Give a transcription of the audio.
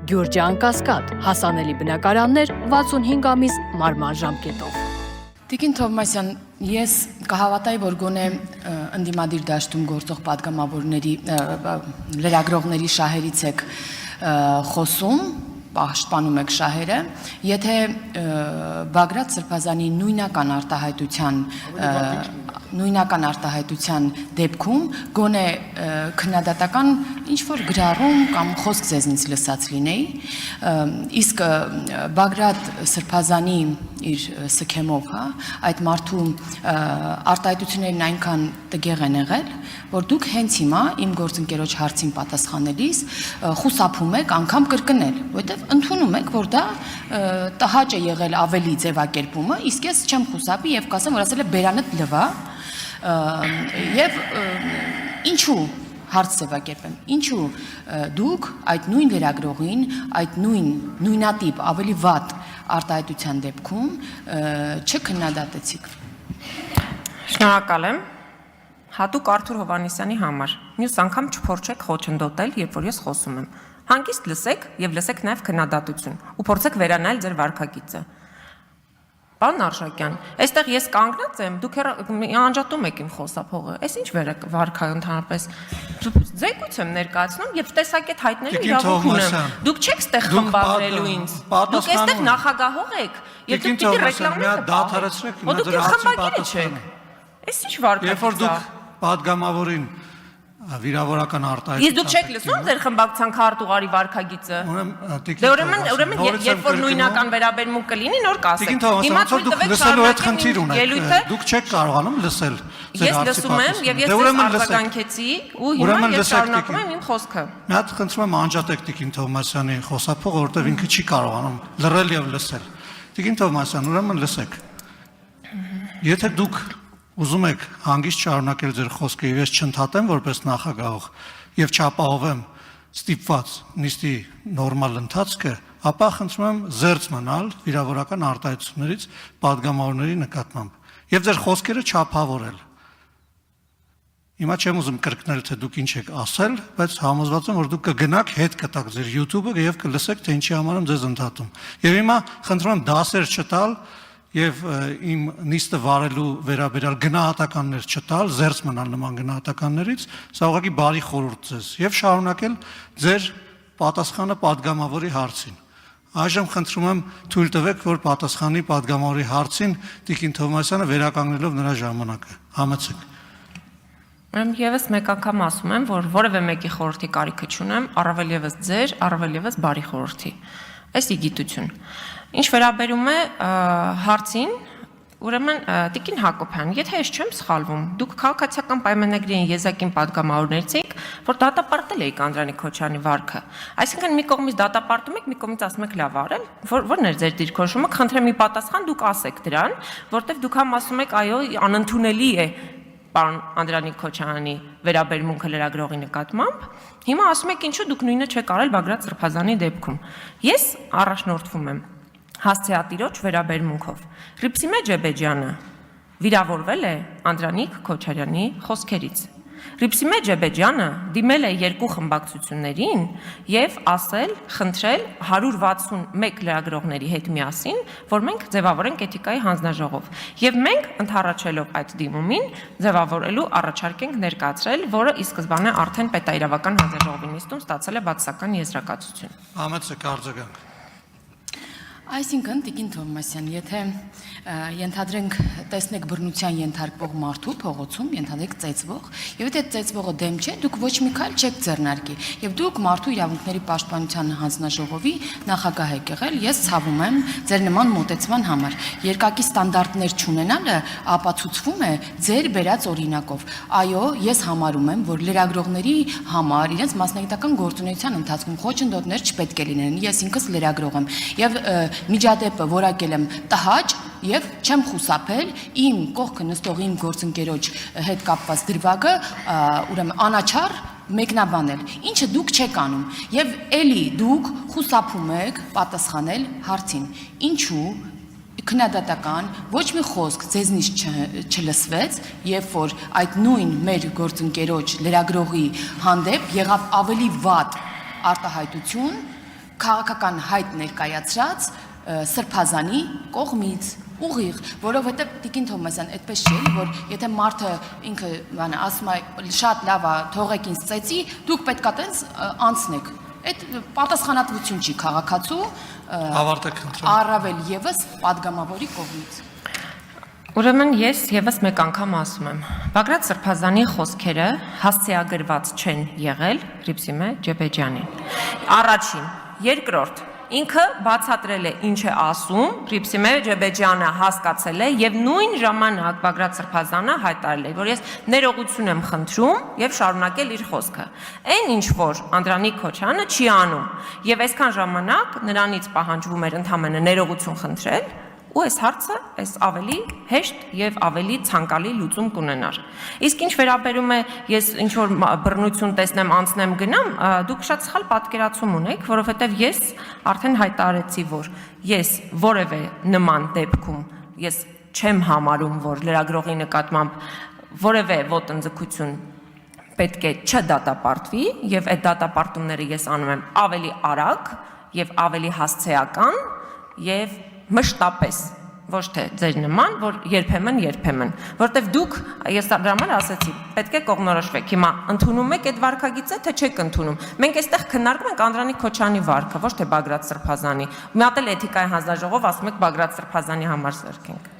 Գյուրջան Կասկադ, հասանելի բնակարաններ 65 ամիս մարման ժամկետով։ Տիկին Թովմասյան, ես կհավատայի, որ գոնե ընդդիմադիր դաշտում գործող պատգամավորների, լրագրողների շահերից եք խոսում, պաշտպանում եք շահերը, եթե Բագրատ Սրբազանի նույնական արտահայտության դեպքում գոնե քննադատական ինչ-որ գրառում կամ խոսք ձեզնից լսած լինեի, իսկ Բագրատ Սրբազանի իր սքեմով, այդ մարդու արտահայտություններն այնքան տգեղ են եղել, որ դուք հենց հիմա իմ գործընկերոջ հարցին պատասխանելիս խուսափում եք անգամ կրկնել, որովհետև ընդունում եք, որ դա տհաճ է եղել ավելի ձևակերպումը, իսկ ես չեմ խուսափի եւ կասեմ, որ ասել է բերանդ լվա եւ ինչու հարց ձևակերպեմ, ինչու դուք այդ նույն լրագրողին, այդ նույնատիպ ավելի վատ արտահայտության դեպքում չքննադատեցիք։ Շնորհակալ եմ։ Հատուկ Արթուր Հովհաննիսյանի համար։ Մյուս անգամ չփորձեք խոչընդոտել, երբ որ ես խոսում եմ։ Հանգիստ լսեք եւ լսեք նաեւ քննադատություն ու փորձեք վերանայել ձեր վարքագիծը։ Պարոն Արշակյան, այստեղ ես կանգնած եմ, դուք անջատում եք իմ խոսափողը, այս ինչ վարքա ընդհանրապես, ձեգույթ եմ ներկայացնում և տեսակետ հայտնելու իրավունք ունեմ, դուք չեք ստեղ խմբագրելու ինձ, դուք այստեղ նախագահող եք, և դուք պիտի ռեկլամներ վիրավորական արտահայտության։ Իսկ դուք չեք լսում ձեր խմբակցության քարտուղարի վարքագիծը։ Դե ուրեմն երբ որ նույնական վերաբերմունք կլինի, նոր կասեք։ Հիմա ցույց տվեք լսելու այդ խնդիր ունեք։ Դուք չեք կարողանում լսել ձեր Ես լսում եմ եւ ես ձեզ արձագանքեցի ու հիմա ես շարունակում եմ իմ խոսքը։ Մի հատ խնդրում եմ անջատեք Տիկին Թովմասյանի խոսափողը, որովհետեւ ինքը չի կարողանում լռել եւ լսել։ Տիկին Թովմասյան, ուրեմն լսեք։ Եթե դուք ուզում եք հանգիստ շարունակել ձեր խոսքը եւ ես չընդհատեմ որպես նախագահող եւ չապահովեմ ստիպված նիստի նորմալ ընթացքը, ապա խնդրում եմ զերծ մնալ վիրավորական արտահայտություններից պատգամավորների նկատմամբ եւ ձեր խոսքերը չափավորել։ Հիմա չեմ ուզում կրկնել թե դուք ինչ եք ասել, բայց համոզված եմ որ դուք կգնաք հետ կտաք ձեր YouTube-ը եւ կլսեք թե ինչի համար եմ ձեզ ընդհատում։ Եվ հիմա խնդրում եմ դասեր չտալ եւ իմ նիստը վարելու վերաբերյալ գնահատականներ չտալ, զերծ մնալ նման գնահատականներից, սա ուղղակի բարի խորհուրդ ձեզ եւ շարունակել ձեր պատասխանը падգամավորի հարցին։ Այժմ խնդրում եմ թույլ տվեք, որ պատասխանի падգամավորի հարցին Տիկին Թովմասյանը վերականգնելով նրա ժամանակը։ Համեցեք։ Եվս մեկ անգամ ասում եմ, որ որևէ մեկի խորհրդի կարիքը չունեմ, առավել եւս ձեր, առավել եւս բարի խորհրդի։ Այս իգիտություն։ Ինչ վերաբերում է հարցին, ուրեմն Տիկին Հակոբյան, եթե ես չեմ սխալվում, դուք քաղաքացիական պայմանագրի եզակին падգամավորներից եք, որ դատապարտել եք Անդրանիկ Քոչարյանի վարքը։ Այսինքն մի կողմից դատապարտում եք, մի կողմից ասում եք լավ արել, որն էր ձեր դիրքորոշումը, խնդրեմ մի պատասխան դուք ասեք դրան, որտեղ դուք համ ասում եք, այո, անընդունելի է պարոն Անդրանիկ Քոչարյանի վերաբերմունքը լրագրողի նկատմամբ, հիմա ասում եք ինչու դուք նույնը չեք արել Բագրատ Սրբազանի դեպքում։ Ես առաջնորդվում եմ հասցեատիրոջ վերաբերմունքով։ Ռիփսիմե Ջեբեջյանը վիրավորվել է Անդրանիկ Քոչարյանի խոսքերից։ Ռիփսիմե Ջեբեջյանը դիմել է երկու խմբակցություններին եւ ասել, խնդրել 161 լրագրողների հետ միասին, որ մենք ձևավորենք էթիկայի հանձնաժողով։ Եվ մենք ընդառաջելով այդ դիմումին ձևավորելու առաջարկ ենք ներկայացրել, որը ի սկզբանե արդեն պետաիրավական հանձնաժողովի նիստում ստացել է բացասական եզրակացություն։ Համեցեք արձագանք։ Այսինքն, Տիկին Թովմասյան, եթե ենթադրենք տեսնեք բռնության ենթարկվող մարդու փողոցում, ենթադրեք ծեծվող, եւ եթե ծեծվողը դեմ չէ, դուք ոչ մի քայլ չեք ձեռնարկի, եւ դուք մարդու իրավունքների պաշտպանության հանձնաժողովի նախագահ եք եղել, ես ցավում եմ ձեր նման մոտեցման համար։ Երկակի ստանդարտներ չունենալը ապացուցվում է ձեր բերած օրինակով։ Այո, ես համարում եմ, որ լրագրողների համար իրենց մասնագիտական գործունեության ընթացքում խոչընդոտներ չպետք է լինեն։ Ես ինքս լրագրող եմ եւ միջադեպը որակել եմ տհաճ եւ չեմ խուսափել իմ կողքը նստող իմ գործընկերոջ հետ կապված դրվագը ուրեմն անաչառ մեկնաբանել, ինչը դուք չեք անում եւ էլի դուք խուսափում եք պատասխանել հարցին, ինչու քննադատական ոչ մի խոսք ձեզնից չլսվեց, երբ որ այդ նույն մեր գործընկերոջ լրագրողի հանդեպ եղավ ավելի վատ արտահայտություն քաղաքական հայտ ներկայացրած սրբազանի կողմից ուղիղ, որովհետև Տիկին Թովմասյան այդպես չէ, որ եթե մարդը ինքը ասում է շատ լավ է, թողեք ինձ ծեծի, դուք պետքա տենց անցնեք։ Այդ պատասխանատվություն չի քաղաքացու, Ավարտեք խնդրեմ։ առավել եւս падգամավորի կողմից։ Ուրեմն ես եւս մեկ անգամ ասում եմ, Բագրատ Սրբազանի խոսքերը հասցեագրված չեն եղել Հռիփսիմե Ջեբեջյանին։ Առաջին, երկրորդ, ինքը բացատրել է ինչ է ասում, Հռիփսիմե Ջեբեջյանը հասկացել է եւ նույն ժամանակ Բագրատ Սրբազանը հայտարարել է, որ ես ներողություն եմ խնդրում եւ շարունակել իր խոսքը։ Այն ինչ որ Անդրանիկ Քոչյանը չի անում եւ այսքան ժամանակ նրանից պահանջվում էր ընդհանրապես ներողություն խնդրել, ու այս հարցը այս ավելի հեշտ եւ ավելի ցանկալի լուծում կունենար։ Իսկ ինչ վերաբերում է ես ինչ որ բռնություն տեսնեմ, անցնեմ, գնամ, դուք շատ սխալ պատկերացում ունեք, որովհետեւ ես արդեն հայտարարեցի, որ ես որևէ նման դեպքում ես չեմ համարում, որ լրագրողի նկատմամբ որևէ ոտնձգություն պետք է չդատապարտվի եւ այդ դատապարտումները ես անում եմ ավելի արագ եւ ավելի հասցեական եւ մշտապես, ոչ թե ձեր նման, որ երբեմն, որտեվ դուք, ես դրա համար ասեցի, պետք է կողմնորոշվեք, հիմա ընդունում եք այդ վարքագիծը, թե չեք ընդունում։ Մենք այստեղ քննարկում ենք Անդրանիկ Քոչյանի վարքը, ոչ թե Բագրատ Սրբազանի։ Մի հատ էլ էթիկայի հանձնաժողով ասում եք Բագրատ Սրբազանի համար սարքենք։